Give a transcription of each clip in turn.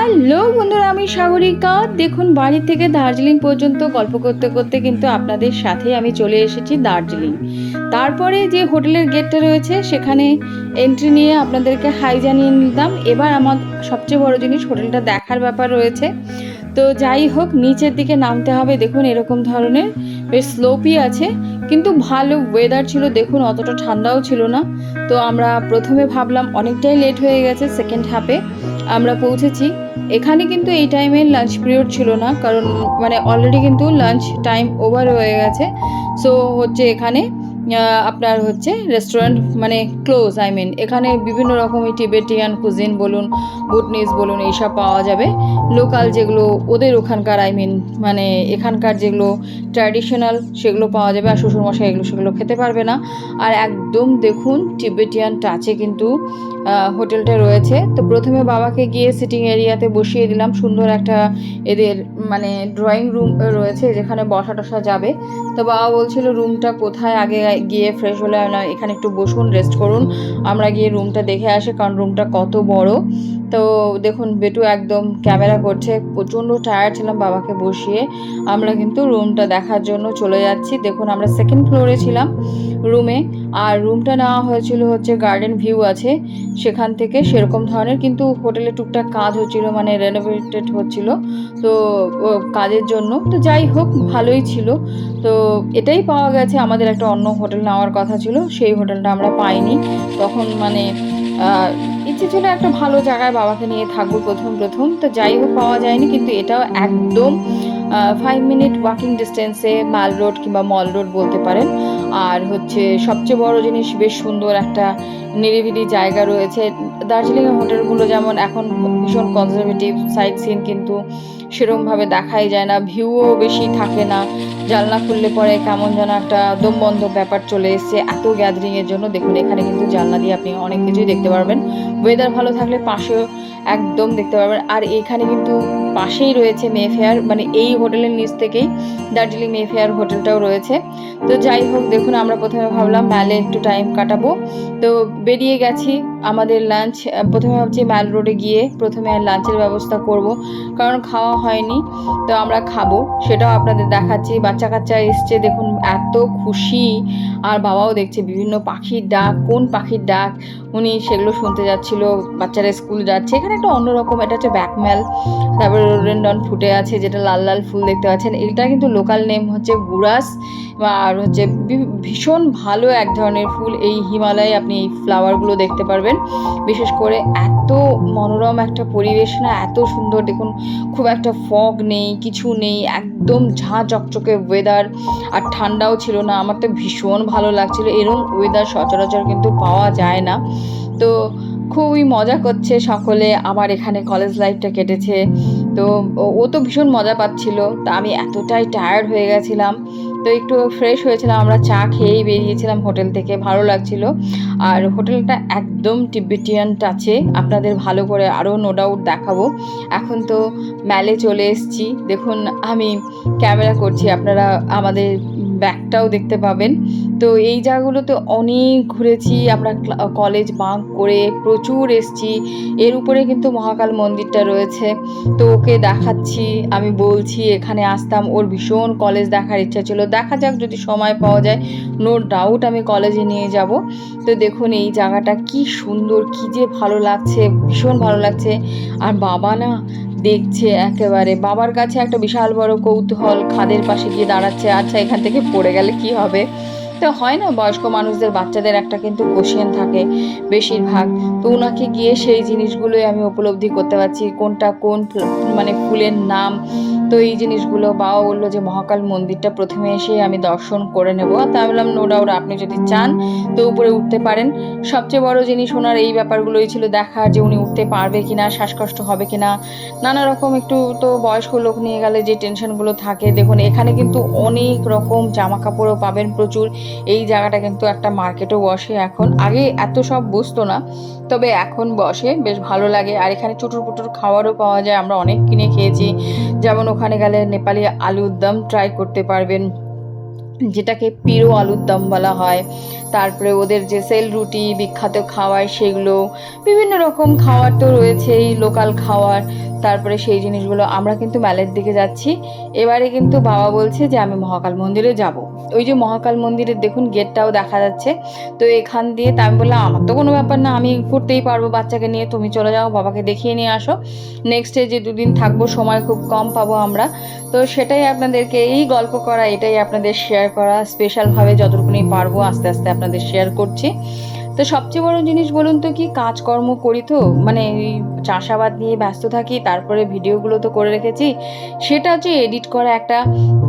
Hello বন্ধুরা, আমি সাগরিকা। দেখুন, বাড়ি থেকে দার্জিলিং পর্যন্ত গল্প করতে করতে কিন্তু আপনাদের সাথে আমি চলে এসেছি দার্জিলিং। তারপরে যে হোটেলের গেটটা রয়েছে সেখানে এন্ট্রি নিয়ে আপনাদেরকে হাই জানিয়ে নিতাম। এবার আমার সবচেয়ে বড় জিনিস হোটেলটা দেখার ব্যাপার রয়েছে। তো যাই হোক, নিচের দিকে নামতে হবে। দেখুন, এরকম ধরনের বেশ স্লোপই আছে, কিন্তু ভালো ওয়েদার ছিল। দেখুন, অতটা ঠান্ডাও ছিল না। তো আমরা প্রথমে ভাবলাম অনেকটাই লেট হয়ে গেছে, সেকেন্ড হাফে আমরা পৌঁছেছি। এখানে কিন্তু এই টাইমে লাঞ্চ পিরিয়ড ছিল না, কারণ অলরেডি কিন্তু লাঞ্চ টাইম ওভার হয়ে গেছে। সো হচ্ছে এখানে আপনার হচ্ছে রেস্টুরেন্ট ক্লোজ। এখানে বিভিন্ন রকমের টিবেটিয়ান কুজিন বলুন, বুটনিস বলুন, এইসব পাওয়া যাবে। লোকাল যেগুলো ওদের ওখানকার এখানকার যেগুলো ট্র্যাডিশনাল সেগুলো পাওয়া যাবে। আর শ্বশুরমশাই সেগুলো খেতে পারবে না। আর একদম দেখুন, টিবেটিয়ান টাচে কিন্তু হোটেলটা রয়েছে। তো প্রথমে বাবাকে গিয়ে সিটিং এরিয়াতে বসিয়ে দিলাম। সুন্দর একটা এদের ড্রয়িং রুম রয়েছে, যেখানে বসা টসা যাবে। তো বাবা বলছিল রুমটা কোথায়, আগে গিয়ে ফ্রেশ হলে না এখানে একটু বসুন, রেস্ট করুন, আমরা গিয়ে রুমটা দেখে আসি, কারণ রুমটা কত বড়। তো দেখুন, বেটু একদম ক্যামেরা করছে। প্রচণ্ড টায়ার্ড ছিলাম বাবাকে বসিয়ে। আমরা কিন্তু রুমটা দেখার জন্য চলে যাচ্ছি। দেখুন, আমরা সেকেন্ড ফ্লোরে ছিলাম রুমে। আর রুমটা নেওয়া হয়েছিল হচ্ছে গার্ডেন ভিউ আছে সেখান থেকে, সেরকম ধরনের। কিন্তু হোটেলে টুকটাক কাজ হচ্ছিল, রেনোভেটেড হচ্ছিল, তো কাজের জন্য। তো যাই হোক, ভালোই ছিল। তো এটাই পাওয়া গেছে। আমাদের একটা অন্য হোটেল নেওয়ার কথা ছিল, সেই হোটেলটা আমরা পাইনি। তখন ইচ্ছে ছিল একটা ভালো জায়গায় বাবাকে নিয়ে থাকবো প্রথম। তো যাই হোক, পাওয়া যায়নি। কিন্তু এটাও একদম 5 মিনিট ওয়াকিং ডিস্টেন্সে মাল রোড কিংবা মল রোড বলতে পারেন। আর হচ্ছে সবচেয়ে বড় জিনিস, বেশ সুন্দর একটা নিরিবিলি জায়গা রয়েছে। দার্জিলিংয়ের হোটেলগুলো যেমন এখন ভীষণ কনজারভেটিভ, সাইট সিন কিন্তু সেরকমভাবে দেখাই যায় না, ভিউও বেশি থাকে না। জানলা খুললে পরে কেমন যেন একটা দমবন্ধ ব্যাপার চলে এসছে এত গ্যাদারিংয়ের জন্য। দেখুন, এখানে কিন্তু জানলা দিয়ে আপনি অনেক কিছুই দেখতে পারবেন। ওয়েদার ভালো থাকলে পাশেও একদম দেখতে পারবেন। আর এখানে কিন্তু পাশেই রয়েছে মেফেয়ার, এই হোটেলের নিচ থেকেই দার্জিলিং মেফেয়ার হোটেলটাও রয়েছে। তো যাই হোক, দেখুন, আমরা প্রথমে ভাবলাম ম্যালে একটু টাইম কাটাবো। তো বেরিয়ে গেছি। আমাদের লাঞ্চ প্রথমে ভাবছি ম্যাল রোডে গিয়ে প্রথমে লাঞ্চের ব্যবস্থা করব, কারণ খাওয়া হয়নি। তো আমরা খাবো, সেটাও আপনাদের দেখাচ্ছি। বাচ্চা কাচ্চা এসছে, দেখুন এত খুশি। আর বাবাও দেখছে বিভিন্ন পাখির ডাক, কোন পাখির ডাক উনি সেগুলো শুনতে যাচ্ছিল। বাচ্চারা স্কুল যাচ্ছে। এখানে একটা অন্যরকম, এটা হচ্ছে ব্যাকম্যাল, তারপরে রোডেনডন ফুটে আছে, যেটা লাল লাল ফুল দেখতে পাচ্ছেন। এটা কিন্তু লোকাল নেম হচ্ছে গুরাস। আর হচ্ছে ভীষণ ভালো এক ধরনের ফুল। এই হিমালয়ে আপনি এই ফ্লাওয়ারগুলো দেখতে পারবেন। বিশেষ করে এত মনোরম একটা পরিবেশ না, এত সুন্দর। দেখুন, খুব একটা ফগ নেই, কিছু নেই, একদম ঝাঁ চকচকে ওয়েদার। আর ঠান্ডাও ছিল না। আমার তো ভীষণ ভালো লাগছিল। এরকম ওয়েদার সচরাচর কিন্তু পাওয়া যায় না। তো খুবই মজা করছে সকলে। আমার এখানে কলেজ লাইফটা কেটেছে। তো ও তো ভীষণ মজা পাচ্ছিল। তা আমি এতটাই টায়ার্ড হয়ে গেছিলাম, তো একটু ফ্রেশ হয়েছিলাম। আমরা চা খেয়েই বেরিয়েছিলাম হোটেল থেকে, ভালো লাগছিল। আর হোটেলটা একদম টিবেটিয়ান টাচে, আপনাদের ভালো করে আরও নো ডাউট দেখাবো। এখন তো ম্যালে চলে এসেছি। দেখুন, আমি ক্যামেরা করছি, আপনারা আমাদের ব্যাগটাও দেখতে পাবেন। তো এই জায়গাগুলোতে অনেক ঘুরেছি আমরা, কলেজ বাঙ্ক করে প্রচুর এসছি। এর উপরে কিন্তু মহাকাল মন্দিরটা রয়েছে। তো ওকে দেখাচ্ছি, আমি বলছি এখানে আসতাম। ওর ভীষণ কলেজ দেখার ইচ্ছা ছিল। দেখা যাক, যদি সময় পাওয়া যায় নো ডাউট আমি কলেজে নিয়ে যাব। তো দেখুন, এই জায়গাটা কি সুন্দর, কি যে ভালো লাগছে, ভীষণ ভালো লাগছে। আর বাবা না দেখছে একেবারে, বাবার কাছে একটা বিশাল বড় কৌতূহল, খাদের পাশে গিয়ে দাঁড়াচ্ছে। আচ্ছা, এখান থেকে পড়ে গেলে কি হবে? তো হয় না, বয়স্ক মানুষদের, বাচ্চাদের একটা কিন্তু কোশ্চেন থাকে বেশিরভাগ। তো ওনাকে গিয়ে সেই জিনিসগুলোই আমি উপলব্ধি করতে পারছি, কোনটা কোন ফুলের নাম। তো এই জিনিসগুলো বাবা বললো যে মহাকাল মন্দিরটা প্রথমে এসে আমি দর্শন করে নেবো। তা আমি বললাম নো ডাউট, আপনি যদি চান তো উপরে উঠতে পারেন। সবচেয়ে বড় জিনিস ওনার এই ব্যাপারগুলোই ছিল দেখার, যে উনি উঠতে পারবে কিনা, শ্বাসকষ্ট হবে কিনা, নানা রকম। একটু তো বয়স্ক লোক নিয়ে গেলে যে টেনশনগুলো থাকে। দেখুন, এখানে কিন্তু অনেক রকম জামা কাপড়ও পাবেন প্রচুর। এই জায়গাটা কিন্তু একটা মার্কেটও বসে এখন, আগে এত সব বসতো না, তবে এখন বসে, বেশ ভালো লাগে। আর এখানে চুটুর পুটুর খাবারও পাওয়া যায়, আমরা অনেক কিনে খেয়েছি। যেমন ওখানে গেলে নেপালি আলুর দম ট্রাই করতে পারবেন, যেটাকে পিরো আলুর দম বলা হয়। তারপরে ওদের যে সেল রুটি বিখ্যাত খাবার, সেগুলো বিভিন্ন রকম খাবার তো রয়েছেই, লোকাল খাবার। তারপরে সেই জিনিসগুলো আমরা কিন্তু ম্যালের দিকে যাচ্ছি। এবারে কিন্তু বাবা বলছে যে আমি মহাকাল মন্দিরে যাব। ওই যে মহাকাল মন্দিরের দেখুন গেটটাও দেখা যাচ্ছে। তো এখান দিয়ে তা আমি বললাম আমার তো কোনো ব্যাপার না, আমি ঘুরতেই পারবো বাচ্চাকে নিয়ে, তুমি চলে যাও বাবাকে দেখিয়ে নিয়ে আসো। নেক্সটে যে 2 দিন থাকবো, সময় খুব কম পাবো আমরা। তো সেটাই আপনাদেরকে এই গল্প করা, এটাই আপনাদের শেয়ার করা, স্পেশালভাবে যতটুকুনি পারবো আস্তে আস্তে আপনাদের শেয়ার করছি। তো সবচেয়ে বড় জিনিস বলুন তো কি, কাজকর্ম করি তো মানে এই চাষাবাদ নিয়ে ব্যস্ত থাকি, তারপরে ভিডিওগুলো তো করে রেখেছি, সেটা হচ্ছে এডিট করা একটা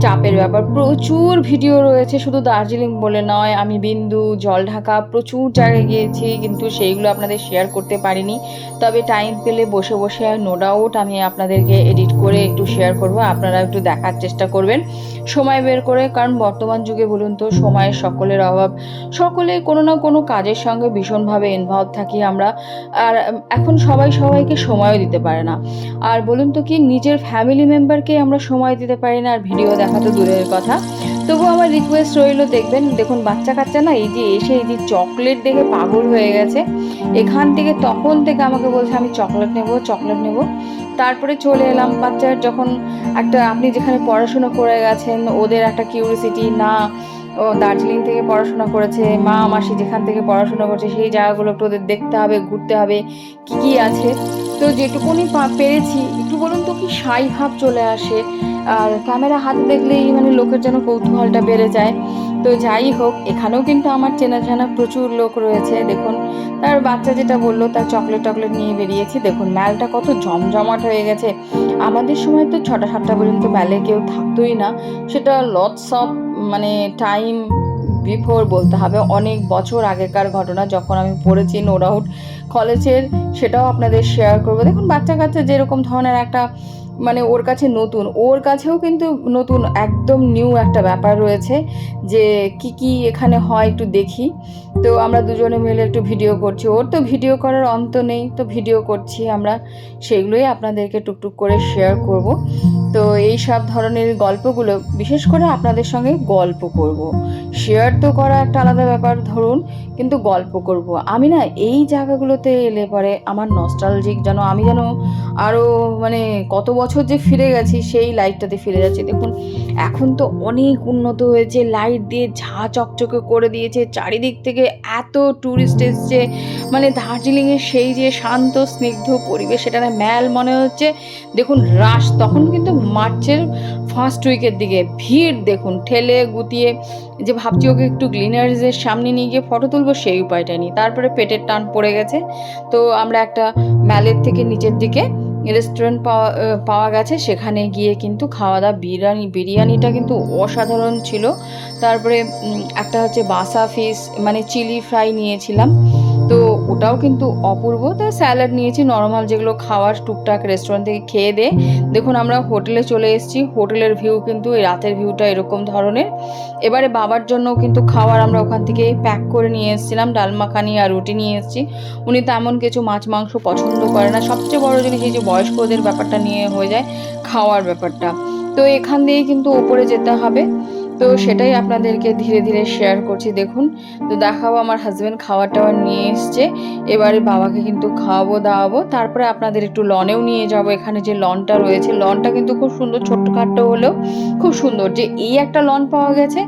চাপের ব্যাপার। প্রচুর ভিডিও রয়েছে, শুধু দার্জিলিং বলে নয়, আমি বিন্দু, জলঢাকা প্রচুর জায়গায় গিয়েছি, কিন্তু সেইগুলো আপনাদের শেয়ার করতে পারিনি। তবে টাইম পেলে বসে বসে নো ডাউট আমি আপনাদেরকে এডিট করে একটু শেয়ার করব, আপনারা একটু দেখার চেষ্টা করবেন সময় বের করে। কারণ বর্তমান যুগে বলুন তো সময়ের সকলের অভাব, সকলে কোনো না কোনো কাজের সঙ্গে ভীষণভাবে ইনভলভ থাকি আমরা। আর এখন সবাই সবাইকে সময়ও দিতে পারে না। আর বলুন তো কি, নিজের ফ্যামিলি মেম্বারকে আমরা সময় দিতে পারি না, আর ভিডিও দেখা তো দূরের কথা। তবু আমার রিকোয়েস্ট রইল, দেখুন বাচ্চা কাচ্চা না এই যে এসে এই যে চকলেট দেখে পাগল হয়ে গেছে। এখান থেকে তখন থেকে আমাকে বলছে আমি চকলেট নেব, চকলেট নেব। তারপরে চলে এলাম, বাচ্চার যখন একটা, আপনি যেখানে পড়াশোনা করে গেছেন ওদের একটা কিউরিসিটি, না ও দার্জিলিং থেকে পড়াশোনা করেছে, মা মাসি যেখান থেকে পড়াশোনা করছে সেই জায়গাগুলো একটু ওদের দেখতে হবে, ঘুরতে হবে, কি কি আছে। তো যেটুকুনি পেরেছি, একটু বলুন তো কি সাই ভাব চলে আসে, আর ক্যামেরা হাতে দেখলেই মানে লোকের যেন কৌতূহলটা বেড়ে যায়। তো যাই হোক, এখানেও কিন্তু আমার চেনা জানা প্রচুর লোক রয়েছে। দেখুন তার বাচ্চা যেটা বললো, তার চকলেট টকলেট নিয়ে বেরিয়েছি। দেখুন ম্যালটা কত জমজমাট হয়ে গেছে। আমাদের সময় তো 6টা 7টা পর্যন্ত ম্যালে কেউ থাকতোই না, সেটা লটস অফ মানে টাইম বিফোর বলতে হবে, অনেক বছর আগেকার ঘটনা, যখন আমি পড়েছি নো ডাউট কলেজের, সেটাও আপনাদের শেয়ার করবো। দেখুন বাচ্চা কাচ্চা যেরকম ধরনের একটা মানে ওর কাছে নতুন, ওর কাছেও কিন্তু নতুন, একদম নিউ একটা ব্যাপার রয়েছে যে কি কি এখানে হয় একটু দেখি। তো আমরা দুজনে মিলে একটু ভিডিও করছি, ওর তো ভিডিও করার অন্ত নেই, তো ভিডিও করছি আমরা, সেগুলোই আপনাদেরকে টুকটুক করে শেয়ার করব। তো এই সব ধরনের গল্পগুলো বিশেষ করে আপনাদের সঙ্গে গল্প করব, শেয়ার তো করা একটা আলাদা ব্যাপার ধরুন, কিন্তু গল্প করব আমি না। এই জায়গাগুলোতে এলে পরে আমার নস্টালজিক যেন, আমি যেন আরও মানে কত বছর যে ফিরে গেছি সেই লাইটটাতে ফিরে যাচ্ছি। দেখুন এখন তো অনেক উন্নত হয়েছে, লাইট দিয়ে ঝা চকচকে করে দিয়েছে, চারিদিক থেকে এত ট্যুরিস্ট এসছে, মানে দার্জিলিংয়ের সেই যে শান্ত স্নিগ্ধ পরিবেশ, সেটা না ম্যাল মনে হচ্ছে। দেখুন রাশ, তখন কিন্তু মার্চের ফার্স্ট উইকের দিকে ভিড় দেখুন, ঠেলে গুতিয়ে যে ভাবছি ওকে একটু গ্লিনারিজের সামনে নিয়ে গিয়ে ফটো তুলবো, সেই উপায়টা নেই। তারপরে পেটের টান পড়ে গেছে, তো আমরা একটা ম্যালের থেকে নিচের দিকে রেস্টুরেন্ট পাওয়া গেছে, সেখানে গিয়ে কিন্তু খাওয়া দাওয়া, বিরিয়ানিটা কিন্তু অসাধারণ ছিল। তারপরে একটা হচ্ছে বাসা ফিশ মানে চিলি ফ্রাই নিয়েছিলাম, তো ওটাও কিন্তু অপূর্ব। তো স্যালাড নিয়েছি, নর্মাল যেগুলো খাওয়ার টুকটাক রেস্টুরেন্ট থেকে খেয়ে দিয়ে দেখুন আমরা হোটেলে চলে এসেছি। হোটেলের ভিউ কিন্তু এই রাতের ভিউটা এরকম ধরনের। এবারে বাবার জন্য কিন্তু খাবার আমরা ওখান থেকে প্যাক করে নিয়ে এসেছিলাম, ডাল মাখানি আর রুটি নিয়ে এসেছি। উনি তেমন কিছু মাছ মাংস পছন্দ করে না, সবচেয়ে বড় জিনিস এই যে বয়স্কদের ব্যাপারটা নিয়ে হয়ে যায় খাওয়ার ব্যাপারটা। তো এখান দিয়েই কিন্তু ওপরে যেতে হবে, তো সেটাই আপনাদেরকে ধীরে ধীরে শেয়ার করছি। দেখুন তো দেখাবো, আমার হাজব্যান্ড খাবার টাবার নিয়ে এসছে, এবারে বাবাকে কিন্তু খাওয়াবো দাওয়াবো, তারপরে আপনাদের একটু লনেও নিয়ে যাব। এখানে যে লনটা রয়েছে, লনটা কিন্তু খুব সুন্দর, ছোট্টখাট্টো হলেও খুব সুন্দর। যে এই একটা লন পাওয়া গেছে,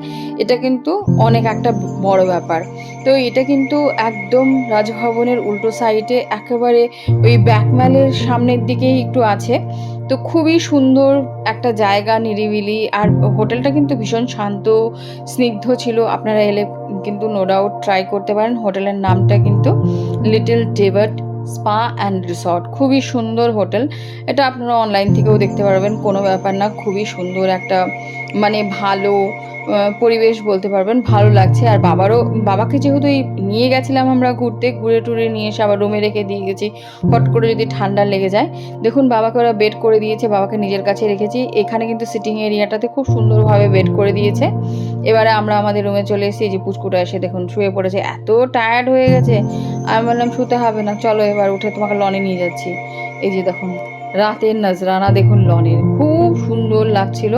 এটা কিন্তু অনেক একটা বড় ব্যাপার। তো এটা কিন্তু একদম রাজভবনের উল্টো সাইডে, একেবারে ওই ব্যাকম্যালের সামনের দিকেই একটু আছে। তো খুবই সুন্দর একটা জায়গা, নিরিবিলি, আর হোটেলটা কিন্তু ভীষণ শান্ত স্নিগ্ধ ছিল। আপনারা এলে কিন্তু নো ডাউট ট্রাই করতে পারেন। হোটেলের নামটা কিন্তু লিটল ডেভার্ট স্পা অ্যান্ড রিসর্ট, খুবই সুন্দর হোটেল। এটা আপনারা অনলাইন থেকেও দেখতে পারবেন, কোনো ব্যাপার না। খুবই সুন্দর একটা মানে ভালো পরিবেশ বলতে পারবেন, ভালো লাগছে। আর বাবাকে যেহেতু এই নিয়ে গেছিলাম আমরা ঘুরতে, ঘুরে টুরে নিয়ে এসে আবার রুমে রেখে দিয়ে গেছি, হট করে যদি ঠান্ডা লেগে যায়। দেখুন বাবাকে ওরা বেড করে দিয়েছে, বাবাকে নিজের কাছে রেখেছি। এখানে কিন্তু সিটিং এরিয়াটাতে খুব সুন্দরভাবে বেড করে দিয়েছে। এবারে আমরা আমাদের রুমে চলে এসেছি, যে পুচকুটা এসে দেখুন শুয়ে পড়েছে, এত টায়ার্ড হয়ে গেছে। আমি বললাম শুতে হবে না, চলো এবার উঠে তোমাকে লনে নিয়ে যাচ্ছি। এই যে দেখুন রাতের নজরানা দেখুন লনের, খুব সুন্দর লাগছিল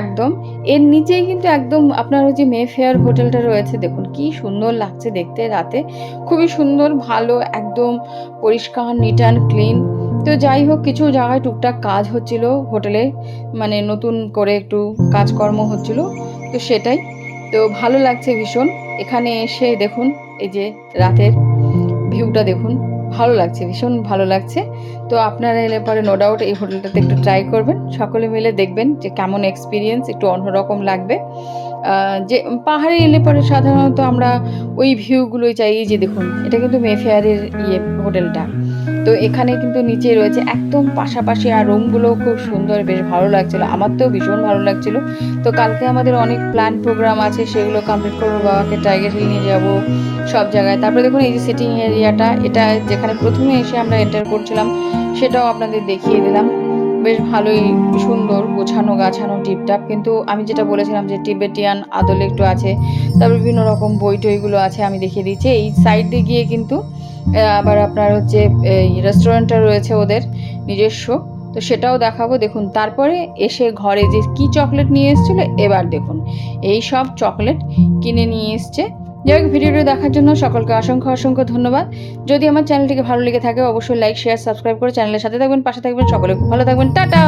একদম। এর নিচেই কিন্তু একদম আপনার ওই যে মেফেয়ার হোটেলটা রয়েছে, দেখুন কি সুন্দর লাগছে দেখতে রাতে, খুবই সুন্দর, ভালো, একদম পরিষ্কার, নিট অ্যান্ড ক্লিন। তো যাই হোক, কিছু জায়গায় টুকটাক কাজ হচ্ছিল হোটেলে, মানে নতুন করে একটু কাজকর্ম হচ্ছিল, তো সেটাই। তো ভালো লাগছে ভীষণ। এখানে এসে দেখুন এই যে রাতের ভিউটা দেখুন, ভালো লাগছে, ভীষণ ভালো লাগছে। তো আপনারা এলে পরে নো ডাউট এই হোটেলটাতে একটু ট্রাই করবেন, সকলে মিলে দেখবেন যে কেমন এক্সপিরিয়েন্স, একটু অন্যরকম লাগবে। যে পাহাড়ে এলে পরে সাধারণত আমরা ওই ভিউগুলোই চাই। এই যে দেখুন, এটা কিন্তু মেফেয়ারের হোটেলটা। তো এখানে কিন্তু নিচে রয়েছে একদম পাশাপাশি, আর রুমগুলোও খুব সুন্দর, বেশ ভালো লাগছিল, আমার তো ভীষণ ভালো লাগছিল। তো কালকে আমাদের অনেক প্ল্যান প্রোগ্রাম আছে, সেগুলো কমপ্লিট করবো, বাবাকে টাইগার হিল নিয়ে যাব সব জায়গায়। তারপরে দেখুন এই যে সিটিং এরিয়াটা, এটা যেখানে প্রথমে এসে আমরা এন্টার করছিলাম সেটাও আপনাদের দেখিয়ে দিলাম। বেশ ভালোই সুন্দর গোছানো গাছানো টিপটাপ, কিন্তু আমি যেটা বলেছিলাম যে টিবেটিয়ান আদলে একটু আছে, তারপর বিভিন্ন রকম বই টইগুলো আছে, আমি দেখিয়ে দিচ্ছি। এই সাইড দিয়ে গিয়ে কিন্তু আবার আপনার হচ্ছে এই রেস্টুরেন্টটা রয়েছে ওদের নিজস্ব, তো সেটাও দেখাবো দেখুন। তারপরে এসে ঘরে যে কি চকলেট নিয়ে এসেছিল, এবার দেখুন এই সব চকলেট কিনে নিয়ে এসছে। যাই হোক, ভিডিওটি দেখার জন্য সকলকে অসংখ্য অসংখ্য ধন্যবাদ। যদি আমার চ্যানেলটিকে ভালো লেগে থাকে অবশ্যই লাইক শেয়ার সাবস্ক্রাইব করে চ্যানেলের সাথে থাকবেন, পাশে থাকবেন, সকলে খুব ভালো থাকবেন, টাটা।